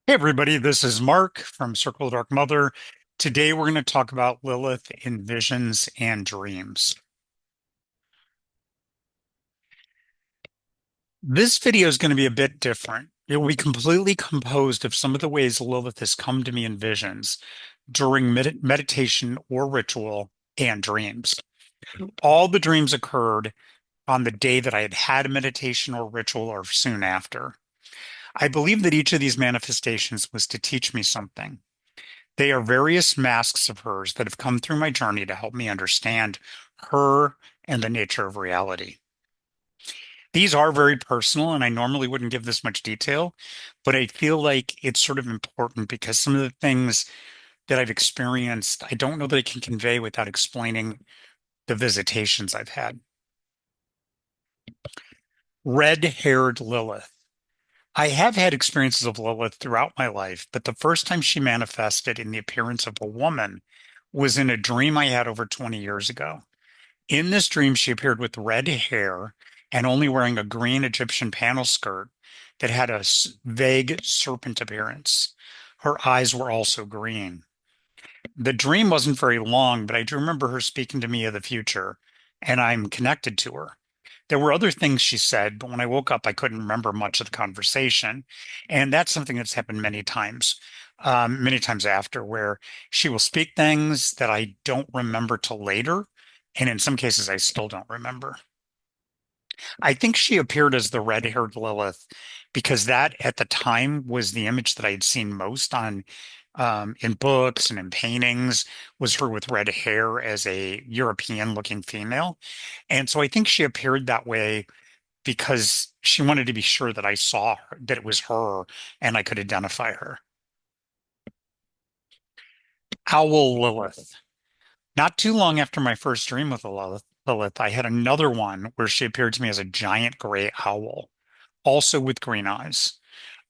Hey everybody, this is Mark from Circle of Dark Mother. Today we're going to talk about Lilith in visions and dreams. This video is going to be a bit different. It will be completely composed of some of the ways Lilith has come to me in visions during meditation or ritual and dreams. All the dreams occurred on the day that I had had a meditation or ritual or soon after. I believe that each of these manifestations was to teach me something. They are various masks of hers that have come through my journey to help me understand her and the nature of reality. These are very personal, and I normally wouldn't give this much detail, but I feel like it's sort of important because some of the things that I've experienced, I don't know that I can convey without explaining the visitations I've had. Red-haired Lilith. I have had experiences of Lilith throughout my life, but the first time she manifested in the appearance of a woman was in a dream I had over 20 years ago. In this dream, she appeared with red hair and only wearing a green Egyptian panel skirt that had a vague serpent appearance. Her eyes were also green. The dream wasn't very long, but I do remember her speaking to me of the future, and I'm connected to her. There were other things she said, but when I woke up, I couldn't remember much of the conversation. And that's something that's happened many times after, where she will speak things that I don't remember till later. And in some cases, I still don't remember. I think she appeared as the red-haired Lilith because that at the time was the image that I had seen most on in books and in paintings was her with red hair as a European looking female. And so I think she appeared that way because she wanted to be sure that I saw her, that it was her and I could identify her. Owl Lilith. Not too long after my first dream with Lilith, I had another one where she appeared to me as a giant gray owl, also with green eyes.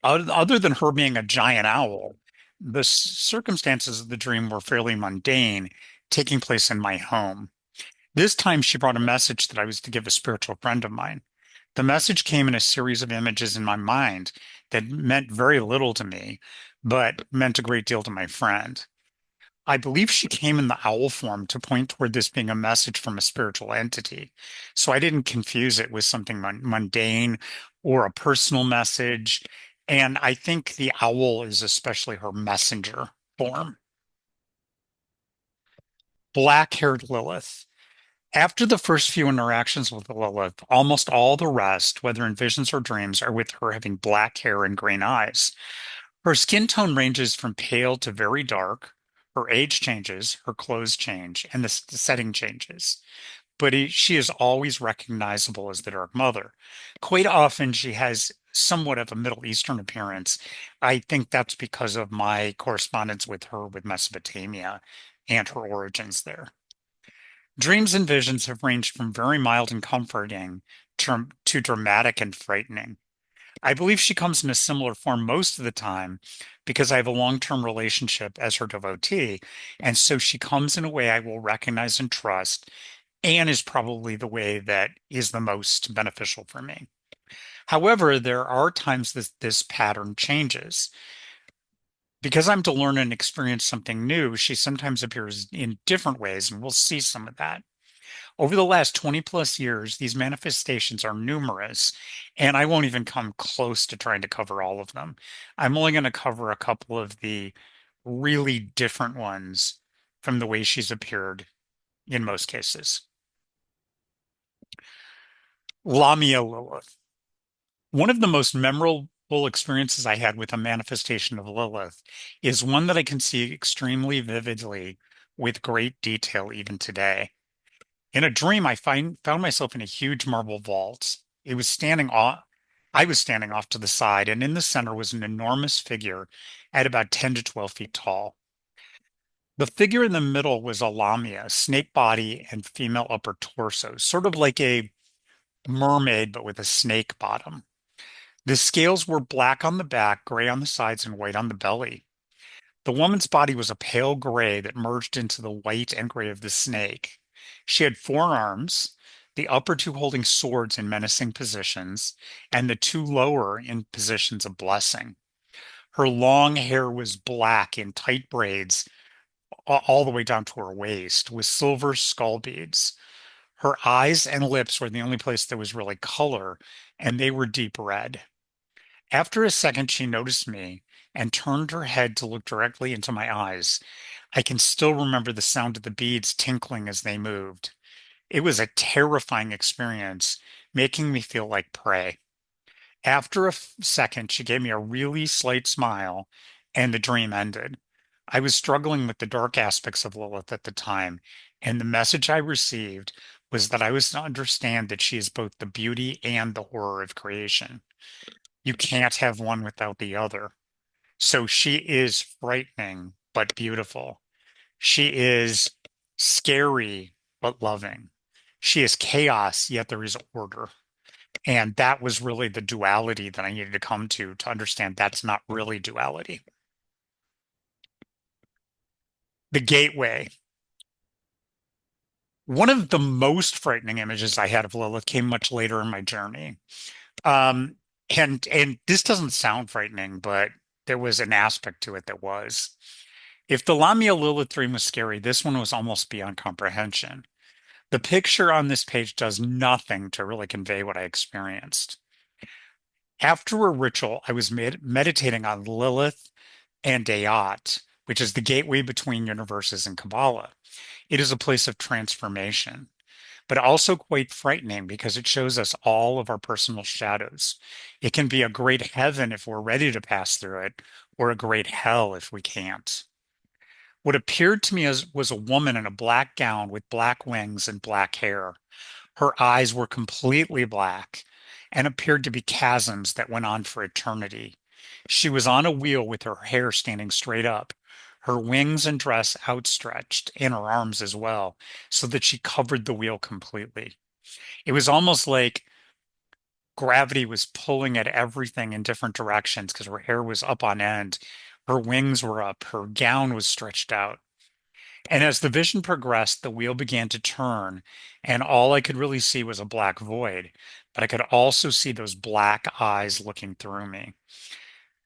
Other than her being a giant owl, the circumstances of the dream were fairly mundane, taking place in my home. This time she brought a message that I was to give a spiritual friend of mine. The message came in a series of images in my mind that meant very little to me, but meant a great deal to my friend. I believe she came in the owl form to point toward this being a message from a spiritual entity. So I didn't confuse it with something mundane or a personal message. And I think the owl is especially her messenger form. Black-haired Lilith. After the first few interactions with Lilith, almost all the rest, whether in visions or dreams, are with her having black hair and green eyes. Her skin tone ranges from pale to very dark. Her age changes, her clothes change, and the setting changes. But she is always recognizable as the Dark Mother. Quite often, she has somewhat of a Middle Eastern appearance. I think that's because of my correspondence with her with Mesopotamia and her origins there. Dreams and visions have ranged from very mild and comforting to dramatic and frightening. I believe she comes in a similar form most of the time because I have a long-term relationship as her devotee. And so she comes in a way I will recognize and trust, and is probably the way that is the most beneficial for me. However, there are times that this pattern changes. Because I'm to learn and experience something new, she sometimes appears in different ways, and we'll see some of that. Over the last 20 plus years, these manifestations are numerous, and I won't even come close to trying to cover all of them. I'm only going to cover a couple of the really different ones from the way she's appeared in most cases. Lamia Lilith. One of the most memorable experiences I had with a manifestation of Lilith is one that I can see extremely vividly with great detail even today. In a dream, found myself in a huge marble vault. It was standing off, I was standing off to the side, and in the center was an enormous figure at about 10 to 12 feet tall. The figure in the middle was a lamia, snake body and female upper torso, sort of like a mermaid, but with a snake bottom. The scales were black on the back, gray on the sides, and white on the belly. The woman's body was a pale gray that merged into the white and gray of the snake. She had four arms, the upper two holding swords in menacing positions, and the two lower in positions of blessing. Her long hair was black in tight braids all the way down to her waist with silver skull beads. Her eyes and lips were the only place there was really color, and they were deep red. After a second, she noticed me and turned her head to look directly into my eyes. I can still remember the sound of the beads tinkling as they moved. It was a terrifying experience, making me feel like prey. After a second, she gave me a really slight smile, and the dream ended. I was struggling with the dark aspects of Lilith at the time, and the message I received was that I was to understand that she is both the beauty and the horror of creation. You can't have one without the other. So she is frightening but beautiful. She is scary but loving. She is chaos, yet there is order. And that was really the duality that I needed to come to understand that's not really duality. The gateway. One of the most frightening images I had of Lilith came much later in my journey. Um, and this doesn't sound frightening, but there was an aspect to it that was. If the Lamia Lilith dream was scary, this one was almost beyond comprehension. The picture on this page does nothing to really convey what I experienced. After a ritual, I was meditating on Lilith and Dayat, which is the gateway between universes in Kabbalah. It is a place of transformation, but also quite frightening because it shows us all of our personal shadows. It can be a great heaven if we're ready to pass through it, or a great hell if we can't. What appeared to me as was a woman in a black gown with black wings and black hair. Her eyes were completely black and appeared to be chasms that went on for eternity. She was on a wheel with her hair standing straight up, her wings and dress outstretched, and her arms as well, so that she covered the wheel completely. It was almost like gravity was pulling at everything in different directions because her hair was up on end, her wings were up, her gown was stretched out. And as the vision progressed, the wheel began to turn, and all I could really see was a black void. But I could also see those black eyes looking through me.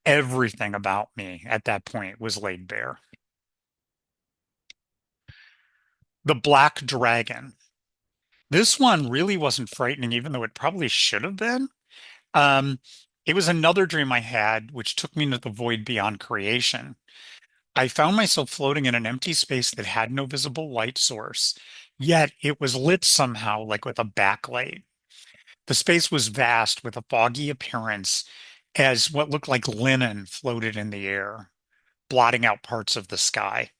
Everything about me at that point was laid bare. The Black Dragon. This one really wasn't frightening, even though it probably should have been. Um, it was another dream I had, which took me into the void beyond creation. I found myself floating in an empty space that had no visible light source, yet it was lit somehow, like with a backlight. The space was vast with a foggy appearance as what looked like linen floated in the air, blotting out parts of the sky.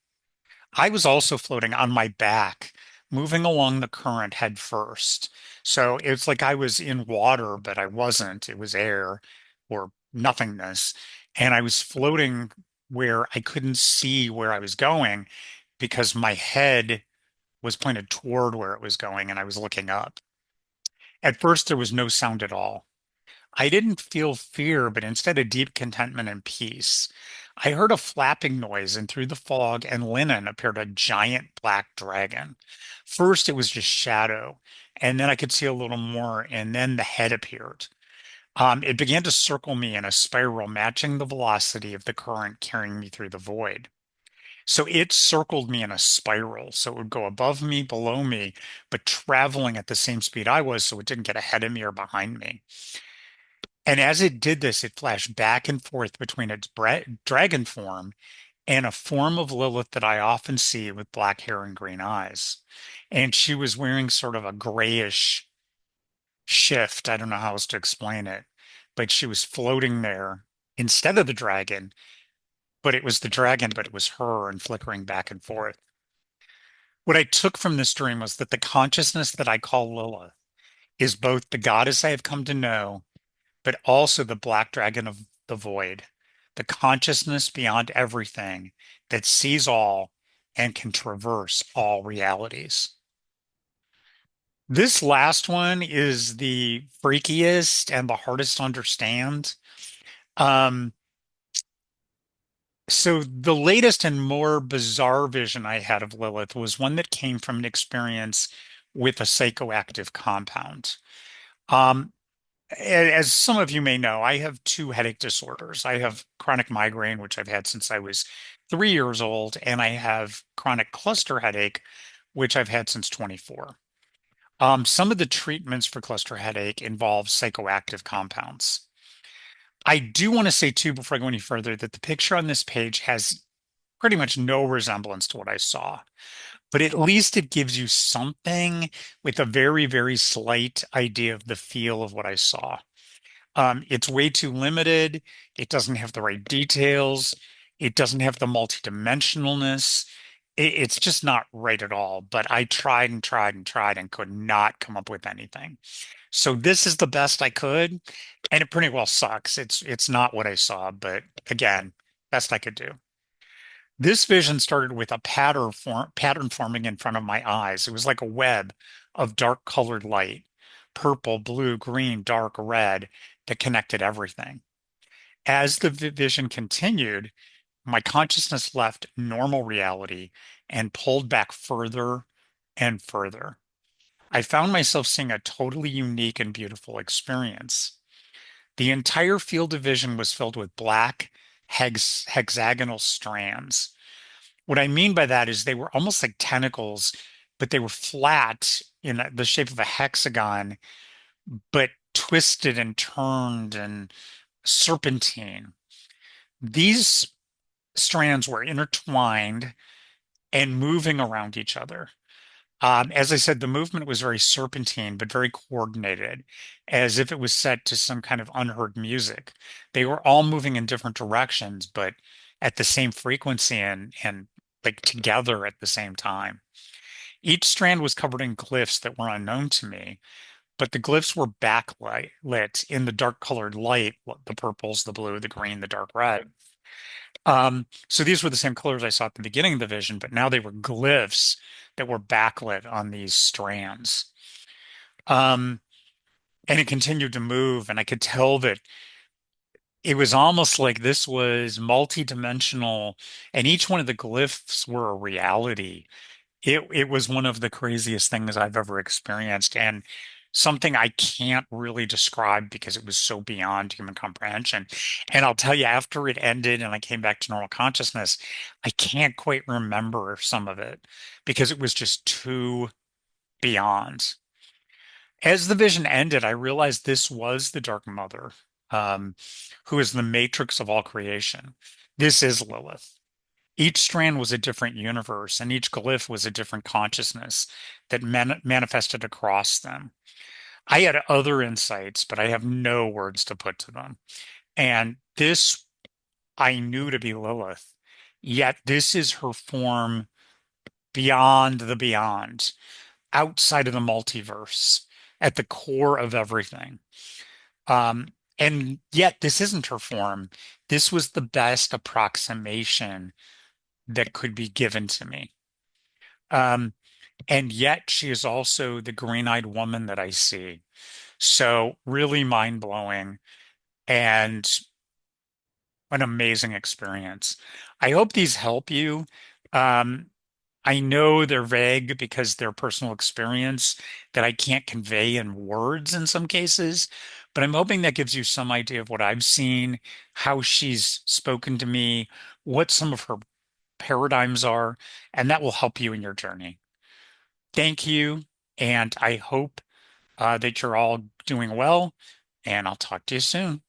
I was also floating on my back, moving along the current head first. So it's like I was in water, but I wasn't. It was air or nothingness. And I was floating where I couldn't see where I was going because my head was pointed toward where it was going and I was looking up. At first, there was no sound at all. I didn't feel fear, but instead a deep contentment and peace. I heard a flapping noise, and through the fog and linen appeared a giant black dragon. First, it was just shadow, and then I could see a little more, and then the head appeared. It began to circle me in a spiral, matching the velocity of the current carrying me through the void. So it circled me in a spiral. So it would go above me, below me, but traveling at the same speed I was, so it didn't get ahead of me or behind me. And as it did this, it flashed back and forth between its dragon form and a form of Lilith that I often see with black hair and green eyes. And she was wearing sort of a grayish shift. I don't know how else to explain it, but she was floating there instead of the dragon, but it was the dragon, but it was her and flickering back and forth. What I took from this dream was that the consciousness that I call Lilith is both the goddess I have come to know but also the black dragon of the void, the consciousness beyond everything that sees all and can traverse all realities. This last one is the freakiest and the hardest to understand. Um, so the latest and more bizarre vision I had of Lilith was one that came from an experience with a psychoactive compound. Um, As some of you may know, I have two headache disorders. I have chronic migraine, which I've had since I was 3 years old, and I have chronic cluster headache, which I've had since 24. Some of the treatments for cluster headache involve psychoactive compounds. I do want to say, too, before I go any further, that the picture on this page has pretty much no resemblance to what I saw, but at least it gives you something with a very, very slight idea of the feel of what I saw. It's way too limited. It doesn't have the right details. It doesn't have the multidimensionalness. It's just not right at all. But I tried and tried and tried and could not come up with anything. So this is the best I could, and it pretty well sucks. It's not what I saw, but again, best I could do. This vision started with a pattern forming in front of my eyes. It was like a web of dark colored light, purple, blue, green, dark, red, that connected everything. As the vision continued, my consciousness left normal reality and pulled back further and further. I found myself seeing a totally unique and beautiful experience. The entire field of vision was filled with black hexagonal strands. What I mean by that is they were almost like tentacles, but they were flat in the shape of a hexagon, but twisted and turned and serpentine. These strands were intertwined and moving around each other. As I said, the movement was very serpentine, but very coordinated, as if it was set to some kind of unheard music. They were all moving in different directions, but at the same frequency and like together at the same time. Each strand was covered in glyphs that were unknown to me, but the glyphs were backlit lit in the dark colored light, the purples, the blue, the green, the dark red. So these were the same colors I saw at the beginning of the vision, but now they were glyphs that were backlit on these strands. Um, and it continued to move, and I could tell that it was almost like this was multi-dimensional, and each one of the glyphs were a reality. It was one of the craziest things I've ever experienced, and something I can't really describe because it was so beyond human comprehension. And I'll tell you, after it ended and I came back to normal consciousness, I can't quite remember some of it because it was just too beyond. As the vision ended, I realized this was the Dark Mother, um, who is the matrix of all creation. This is Lilith. Each strand was a different universe, and each glyph was a different consciousness that manifested across them. I had other insights, but I have no words to put to them. And this I knew to be Lilith, yet this is her form beyond the beyond, outside of the multiverse, at the core of everything. Um, and yet this isn't her form. This was the best approximation that could be given to me. Um, and yet she is also the green-eyed woman that I see. So really mind-blowing and an amazing experience. I hope these help you. Um, I know they're vague because they're personal experience that I can't convey in words in some cases, but I'm hoping that gives you some idea of what I've seen, how she's spoken to me, what some of her paradigms are, and that will help you in your journey. Thank you, and I hope that you're all doing well, and I'll talk to you soon.